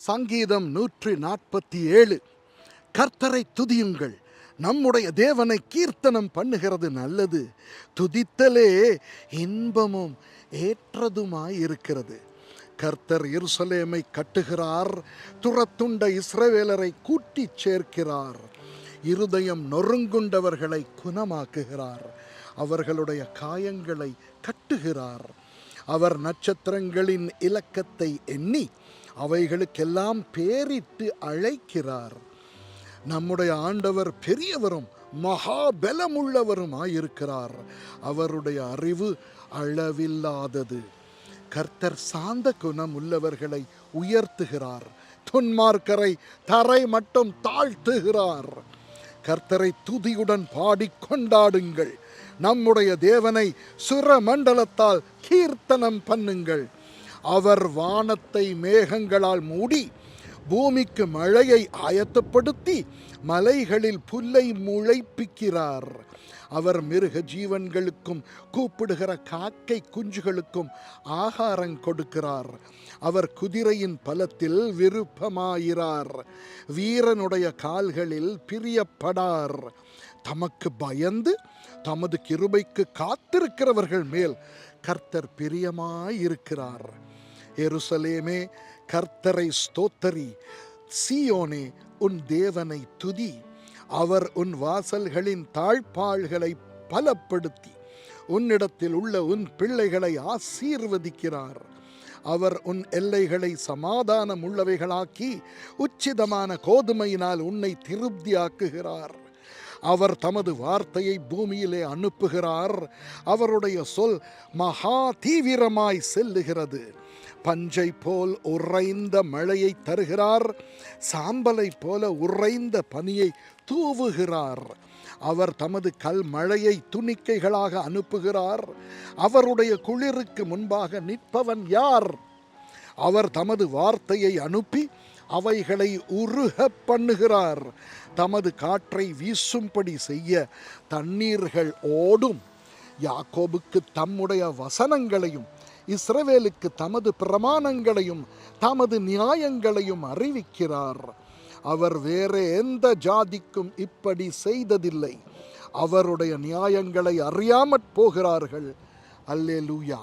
சங்கீதம் 147. கர்த்தரை துதியுங்கள், நம்முடைய தேவனை கீர்த்தனம் பண்ணுகிறது நல்லது, துதித்தலே இன்பமும் ஏற்றதுமாயிருக்கிறது. கர்த்தர் எருசலேமை கட்டுகிறார், துரத்துண்ட இஸ்ரவேலரை கூட்டிச் சேர்க்கிறார். இருதயம் நொறுங்குண்டவர்களை குணமாக்குகிறார், அவர்களுடைய காயங்களை கட்டுகிறார். அவர் நட்சத்திரங்களின் இலக்கத்தை எண்ணி அவைகளுக்கெல்லாம் பேரிட்டு அழைக்கிறார். நம்முடைய ஆண்டவர் பெரியவரும் மகாபலமுள்ளவருமாயிருக்கிறார், அவருடைய அறிவு அளவில்லாதது. கர்த்தர் சாந்த குணம் உள்ளவர்களை உயர்த்துகிறார், துன்மார்க்கரை தரை மட்டும் தாழ்த்துகிறார். கர்த்தரை துதியுடன் பாடி கொண்டாடுங்கள், நம்முடைய தேவனை சுரமண்டலத்தால் கீர்த்தனம் பண்ணுங்கள். அவர் வானத்தை மேகங்களால் மூடி பூமிக்கு மழையை ஆயத்தப்படுத்தி மலைகளில் புல்லை முளைப்பிக்கிறார். அவர் மிருக ஜீவன்களுக்கும் கூப்பிடுகிற காக்கை குஞ்சுகளுக்கும் ஆகாரம் கொடுக்கிறார். அவர் குதிரையின் பலத்தில் விருப்பமாயிறார், வீரனுடைய கால்களில் பிரியப்படார். தமக்கு பயந்து தமது கிருபைக்கு காத்திருக்கிறவர்கள் மேல் கர்த்தர் பிரியமாயிருக்கிறார். எருசலேமே, கர்த்தரை ஸ்தோத்தரி, சீயோனே, உன் தேவனை துதி. அவர் உன் வாசல்களின் தாழ்பாள்களை பலப்படுத்தி உன்னிடத்தில் உள்ள உன் பிள்ளைகளை ஆசீர்வதிக்கிறார். அவர் உன் எல்லைகளை சமாதானம் உள்ளவைகளாக்கி உச்சிதமான கோதுமையினால் உன்னை திருப்தியாக்குகிறார். அவர் தமது வார்த்தையை பூமியிலே அனுப்புகிறார், அவருடைய சொல் மகா தீவிரமாய் செல்லுகிறது. பஞ்சை போல் உறைந்த மழையை தருகிறார், சாம்பலை போல உறைந்த பனியை தூவுகிறார். அவர் தமது கல் மழையை துணிக்கைகளாக அனுப்புகிறார், அவருடைய குளிருக்கு முன்பாக நிற்பவன் யார்? அவர் தமது வார்த்தையை அனுப்பி அவைகளை உருக பண்ணுகிறார், தமது காற்றை வீசும்படி செய்ய தண்ணீர்கள் ஓடும். யாக்கோபுக்கு தம்முடைய வசனங்களையும் இஸ்ரவேலுக்கு தமது பிரமாணங்களையும் தமது நியாயங்களையும் அறிவிக்கிறார். அவர் வேற எந்த ஜாதிக்கும் இப்படி செய்ததில்லை, அவருடைய நியாயங்களை அறியாமற் போகிறார்கள். அல்லேலூயா.